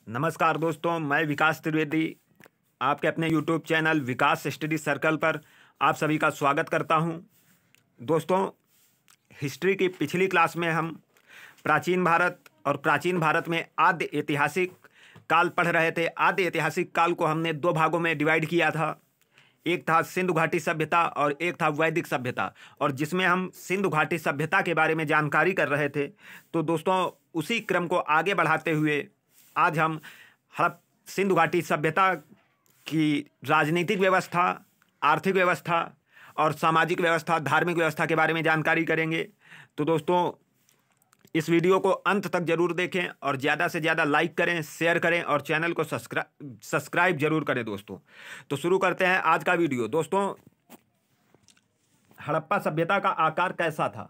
नमस्कार दोस्तों, मैं विकास त्रिवेदी आपके अपने यूट्यूब चैनल विकास स्टडी सर्कल पर आप सभी का स्वागत करता हूं। दोस्तों, हिस्ट्री की पिछली क्लास में हम प्राचीन भारत और प्राचीन भारत में आद्य ऐतिहासिक काल पढ़ रहे थे। आद्य ऐतिहासिक काल को हमने दो भागों में डिवाइड किया था। एक था सिंधु घाटी सभ्यता और एक था वैदिक सभ्यता, और जिसमें हम सिंधु घाटी सभ्यता के बारे में जानकारी कर रहे थे। तो दोस्तों, उसी क्रम को आगे बढ़ाते हुए आज हम सिंधु घाटी सभ्यता की राजनीतिक व्यवस्था, आर्थिक व्यवस्था और सामाजिक व्यवस्था, धार्मिक व्यवस्था के बारे में जानकारी करेंगे। तो दोस्तों, इस वीडियो को अंत तक जरूर देखें और ज़्यादा से ज़्यादा लाइक करें, शेयर करें और चैनल को सब्सक्राइब जरूर करें दोस्तों। तो शुरू करते हैं आज का वीडियो। दोस्तों, हड़प्पा सभ्यता का आकार कैसा था?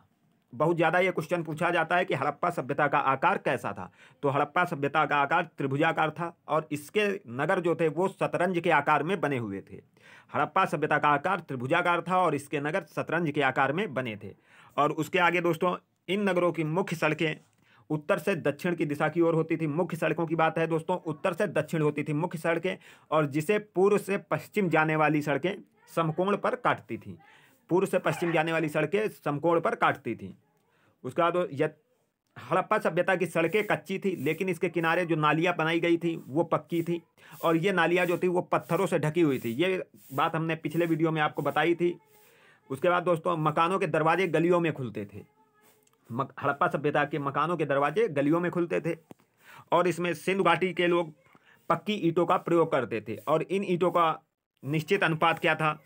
बहुत ज़्यादा ये क्वेश्चन पूछा जाता है कि हड़प्पा सभ्यता का आकार कैसा था। तो हड़प्पा सभ्यता का आकार त्रिभुजाकार था और इसके नगर जो थे वो शतरंज के आकार में बने हुए थे। हड़प्पा सभ्यता का आकार त्रिभुजाकार था और इसके नगर शतरंज के आकार में बने थे। और उसके आगे दोस्तों, इन नगरों की मुख्य सड़कें उत्तर से दक्षिण की दिशा की ओर होती थी। मुख्य सड़कों की बात है दोस्तों, उत्तर से दक्षिण होती थी मुख्य सड़कें, और जिसे पूर्व से पश्चिम जाने वाली सड़कें समकोण पर काटती थी। पूर्व से पश्चिम जाने वाली सड़कें समकोण पर काटती थी। उसके बाद हड़प्पा सभ्यता की सड़कें कच्ची थी, लेकिन इसके किनारे जो नालियाँ बनाई गई थी वो पक्की थी, और ये नालियाँ जो थी वो पत्थरों से ढकी हुई थी। ये बात हमने पिछले वीडियो में आपको बताई थी। उसके बाद दोस्तों, मकानों के दरवाजे गलियों में खुलते थे। हड़प्पा सभ्यता के मकानों के दरवाजे गलियों में खुलते थे, और इसमें सिंधु घाटी के लोग पक्की ईंटों का प्रयोग करते थे। और इन ईंटों का निश्चित अनुपात क्या था?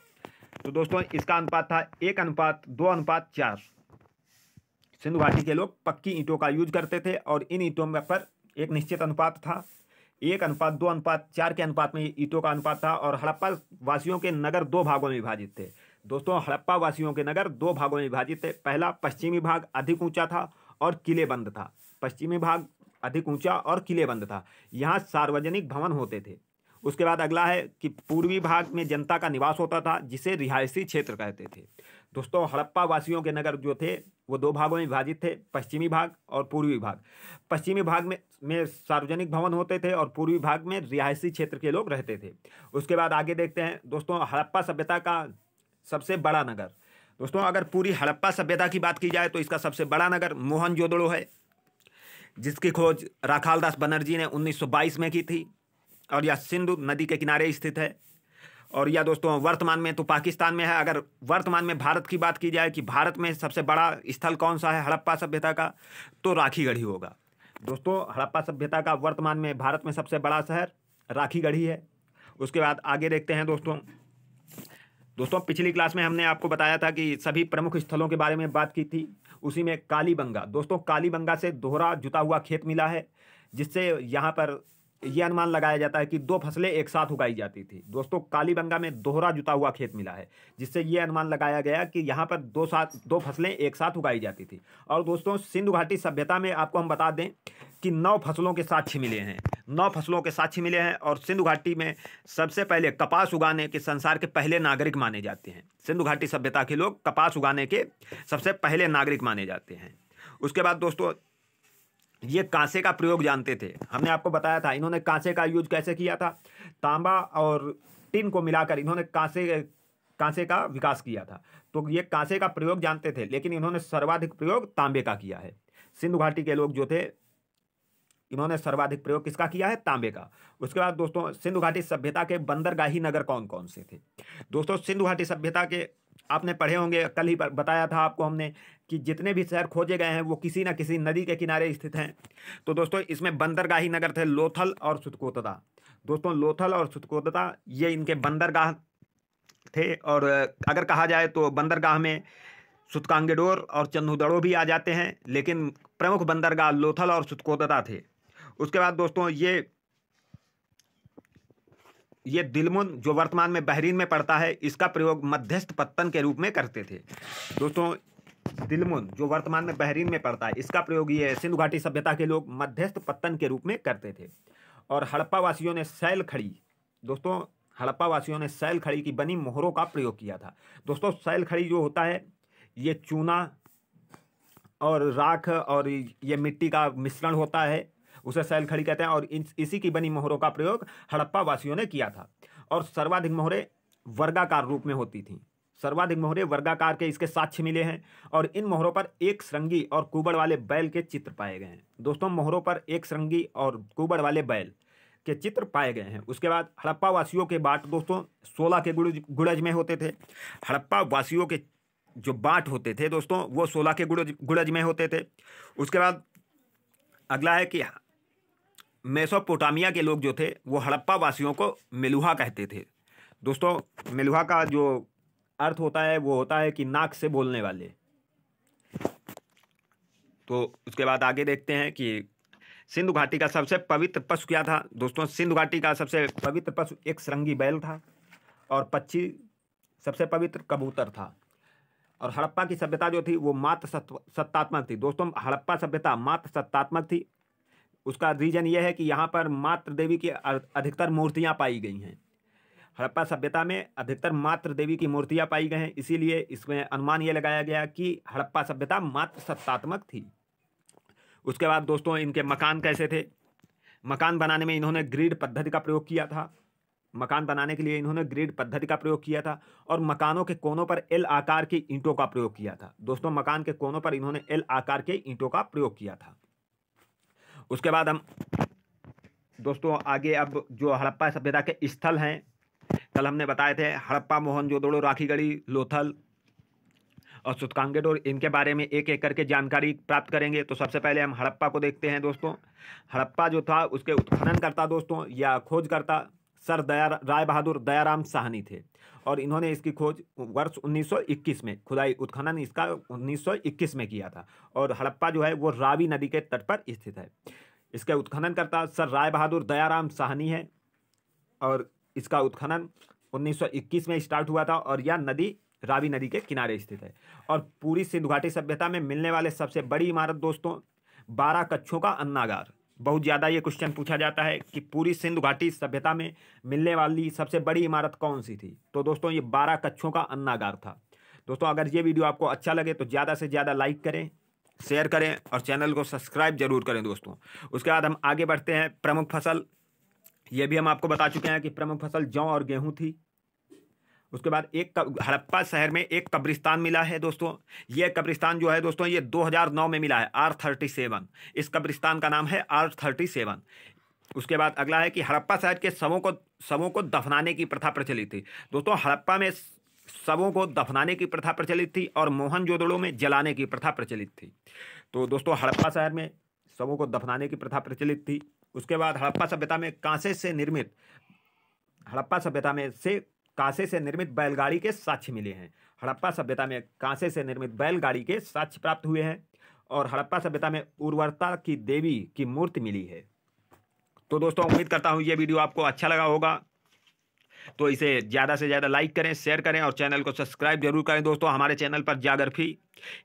तो दोस्तों, इसका अनुपात था 1:2:4। सिंधु घाटी के लोग पक्की ईंटों का यूज करते थे, और इन ईंटों में पर एक निश्चित अनुपात था। 1:2:4 के अनुपात में ईंटों का अनुपात था। और हड़प्पा वासियों के नगर दो भागों में विभाजित थे। दोस्तों, हड़प्पा वासियों के नगर दो भागों में विभाजित थे। पहला पश्चिमी भाग अधिक ऊंचा था और किलेबंद था। पश्चिमी भाग अधिक ऊंचा और किलेबंद था। यहाँ सार्वजनिक भवन होते थे। उसके बाद अगला है कि पूर्वी भाग में जनता का निवास होता था, जिसे रिहायशी क्षेत्र कहते थे। दोस्तों, हड़प्पा वासियों के नगर जो थे वो दो भागों में विभाजित थे, पश्चिमी भाग और पूर्वी भाग। पश्चिमी भाग में सार्वजनिक भवन होते थे और पूर्वी भाग में रिहायशी क्षेत्र के लोग रहते थे। उसके बाद आगे देखते हैं दोस्तों, हड़प्पा सभ्यता का सबसे बड़ा नगर। दोस्तों, अगर पूरी हड़प्पा सभ्यता की बात की जाए तो इसका सबसे बड़ा नगर मोहनजोदड़ो है, जिसकी खोज राखालदास बनर्जी ने 1922 में की थी, और यह सिंधु नदी के किनारे स्थित है। और यह दोस्तों वर्तमान में तो पाकिस्तान में है। अगर वर्तमान में भारत की बात की जाए कि भारत में सबसे बड़ा स्थल कौन सा है हड़प्पा सभ्यता का, तो राखीगढ़ी होगा। दोस्तों, हड़प्पा सभ्यता का वर्तमान में भारत में सबसे बड़ा शहर राखीगढ़ी है। उसके बाद आगे देखते हैं दोस्तों, पिछली क्लास में हमने आपको बताया था कि सभी प्रमुख स्थलों के बारे में बात की थी। उसी में कालीबंगा, दोस्तों कालीबंगा से दोहरा जुता हुआ खेत मिला है, जिससे यहाँ पर यह अनुमान लगाया जाता है कि दो फसलें एक साथ उगाई जाती थी। दोस्तों, कालीबंगा में दोहरा जुता हुआ खेत मिला है, जिससे यह अनुमान लगाया गया कि यहाँ पर दो फसलें एक साथ उगाई जाती थी। और दोस्तों, सिंधु घाटी सभ्यता में आपको हम बता दें कि 9 फसलों के साक्ष्य मिले हैं। 9 फसलों के साक्ष्य मिले हैं, और सिंधु घाटी में सबसे पहले कपास उगाने के संसार के पहले नागरिक माने जाते हैं। सिंधु घाटी सभ्यता के लोग कपास उगाने के सबसे पहले नागरिक माने जाते हैं। उसके बाद दोस्तों, ये कांसे का प्रयोग जानते थे। हमने आपको बताया था इन्होंने कांसे का यूज कैसे किया था। तांबा और टिन को मिलाकर इन्होंने कांसे का विकास किया था। तो ये कांसे का प्रयोग जानते थे, लेकिन इन्होंने सर्वाधिक प्रयोग तांबे का किया है। सिंधु घाटी के लोग जो थे, इन्होंने सर्वाधिक प्रयोग किसका किया है? तांबे का। उसके बाद दोस्तों, सिंधु घाटी सभ्यता के बंदरगाही नगर कौन कौन से थे? दोस्तों, सिंधु घाटी सभ्यता के आपने पढ़े होंगे, कल ही बताया था आपको हमने कि जितने भी शहर खोजे गए हैं वो किसी न किसी नदी के किनारे स्थित हैं। तो दोस्तों, इसमें बंदरगाही नगर थे लोथल और सुतकोतदा। दोस्तों, लोथल और सुतकोतदा ये इनके बंदरगाह थे। और अगर कहा जाए तो बंदरगाह में सुतकांगेडोर और चंदूदड़ो भी आ जाते हैं, लेकिन प्रमुख बंदरगाह लोथल और सुतकोतदा थे। उसके बाद दोस्तों, ये दिलमुन जो वर्तमान में बहरीन में पड़ता है, इसका प्रयोग मध्यस्थ पत्तन के रूप में करते थे। दोस्तों, दिलमुन जो वर्तमान में बहरीन में पड़ता है, इसका प्रयोग ये सिंधु घाटी सभ्यता के लोग मध्यस्थ पत्तन के रूप में करते थे। और हड़प्पा वासियों ने सैल खड़ी, दोस्तों हड़प्पा वासियों ने सैल खड़ी की बनी मोहरों का प्रयोग किया था। दोस्तों, सैल खड़ी जो होता है ये चूना और राख और ये मिट्टी का मिश्रण होता है, उसे सैलखड़ी कहते हैं। और इसी की बनी मोहरों का प्रयोग हड़प्पा वासियों ने किया था। और सर्वाधिक मोहरें वर्गाकार रूप में होती थीं। सर्वाधिक मोहरे वर्गाकार के इसके साक्ष्य मिले हैं। और इन मोहरों पर एक श्रृंगी और कुबड़ वाले बैल के चित्र पाए गए हैं। दोस्तों, मोहरों पर एक श्रृंगी और कुबड़ वाले बैल के चित्र पाए गए हैं। उसके बाद हड़प्पा वासियों के बाट दोस्तों 16 के गुड़ज में होते थे। हड़प्पा वासियों के जो बाट होते थे दोस्तों वो 16 के गुड़ज में होते थे। उसके बाद अगला है कि मेसोपोटामिया के लोग जो थे वो हड़प्पा वासियों को मेलुहा कहते थे। दोस्तों, मेलुहा का जो अर्थ होता है वो होता है कि नाक से बोलने वाले। तो उसके बाद आगे देखते हैं कि सिंधु घाटी का सबसे पवित्र पशु क्या था। दोस्तों, सिंधु घाटी का सबसे पवित्र पशु एक श्रृंगी बैल था और पक्षी सबसे पवित्र कबूतर था। और हड़प्पा की सभ्यता जो थी वो मात्र सत्तात्मक थी। दोस्तों, हड़प्पा सभ्यता मात्र सत्तात्मक थी। उसका रीजन ये है कि यहाँ पर मात्र देवी की अधिकतर मूर्तियाँ पाई गई हैं। हड़प्पा सभ्यता में अधिकतर मात्र देवी की मूर्तियाँ पाई गई हैं, इसीलिए इसमें अनुमान ये लगाया गया कि हड़प्पा सभ्यता मात्र सत्तात्मक थी। उसके बाद दोस्तों, इनके मकान कैसे थे। मकान बनाने में इन्होंने ग्रिड पद्धति का प्रयोग किया था। मकान बनाने के लिए इन्होंने ग्रिड पद्धति का प्रयोग किया था। और मकानों के कोनों पर एल आकार की ईंटों का प्रयोग किया था। दोस्तों, मकान के कोनों पर इन्होंने एल आकार के ईंटों का प्रयोग किया था। उसके बाद हम दोस्तों आगे अब जो हड़प्पा सभ्यता के स्थल हैं, कल हमने बताए थे हड़प्पा, मोहनजोदड़ो, राखीगढ़ी, लोथल और सूतकांगेडोर, इनके बारे में एक एक करके जानकारी प्राप्त करेंगे। तो सबसे पहले हम हड़प्पा को देखते हैं। दोस्तों, हड़प्पा जो था उसके उत्खननकर्ता दोस्तों या खोजकर्ता सर राय बहादुर दयाराम साहनी थे। और इन्होंने इसकी खोज वर्ष 1921 में, खुदाई उत्खनन इसका 1921 में किया था। और हड़प्पा जो है वो रावी नदी के तट पर स्थित है। इसके उत्खननकर्ता सर राय बहादुर दयाराम साहनी है। और इसका उत्खनन 1921 में स्टार्ट हुआ था और यह नदी रावी नदी के किनारे स्थित है। और पूरी सिंधु घाटी सभ्यता में मिलने वाले सबसे बड़ी इमारत दोस्तों 12 कक्षों का अन्नागार। बहुत ज़्यादा ये क्वेश्चन पूछा जाता है कि पूरी सिंधु घाटी सभ्यता में मिलने वाली सबसे बड़ी इमारत कौन सी थी। तो दोस्तों, ये 12 कक्षों का अन्नागार था। दोस्तों, अगर ये वीडियो आपको अच्छा लगे तो ज़्यादा से ज़्यादा लाइक करें, शेयर करें और चैनल को सब्सक्राइब जरूर करें दोस्तों। उसके बाद हम आगे बढ़ते हैं। प्रमुख फसल, ये भी हम आपको बता चुके हैं कि प्रमुख फसल जौ और गेहूं थी। उसके बाद एक हड़प्पा शहर में एक कब्रिस्तान मिला है दोस्तों। ये कब्रिस्तान जो है दोस्तों ये 2009 में मिला है, R37। इस कब्रिस्तान का नाम है R37। उसके बाद अगला है कि हड़प्पा शहर के शवों को दफनाने की प्रथा प्रचलित थी। दोस्तों, हड़प्पा में शवों को दफनाने की प्रथा प्रचलित थी और मोहनजोदड़ो में जलाने की प्रथा प्रचलित थी। तो दोस्तों, हड़प्पा शहर में शवों को दफनाने की प्रथा प्रचलित थी। उसके बाद हड़प्पा सभ्यता में कांसे से निर्मित बैलगाड़ी के साक्ष्य मिले हैं। हड़प्पा सभ्यता में कांसे से निर्मित बैलगाड़ी के साक्ष्य प्राप्त हुए हैं। और हड़प्पा सभ्यता में उर्वरता की देवी की मूर्ति मिली है। तो दोस्तों, उम्मीद करता हूँ ये वीडियो आपको अच्छा लगा होगा। तो इसे ज़्यादा से ज़्यादा लाइक करें, शेयर करें और चैनल को सब्सक्राइब जरूर करें दोस्तों। हमारे चैनल पर ज्योग्राफी,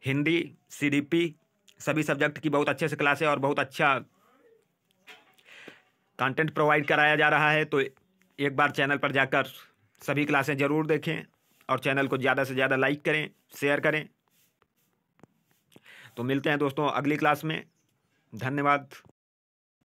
हिंदी, CDP सभी सब्जेक्ट की बहुत अच्छे से क्लासें और बहुत अच्छा कंटेंट प्रोवाइड कराया जा रहा है। तो एक बार चैनल पर जाकर सभी क्लासें ज़रूर देखें और चैनल को ज़्यादा से ज़्यादा लाइक करें, शेयर करें। तो मिलते हैं दोस्तों अगली क्लास में। धन्यवाद।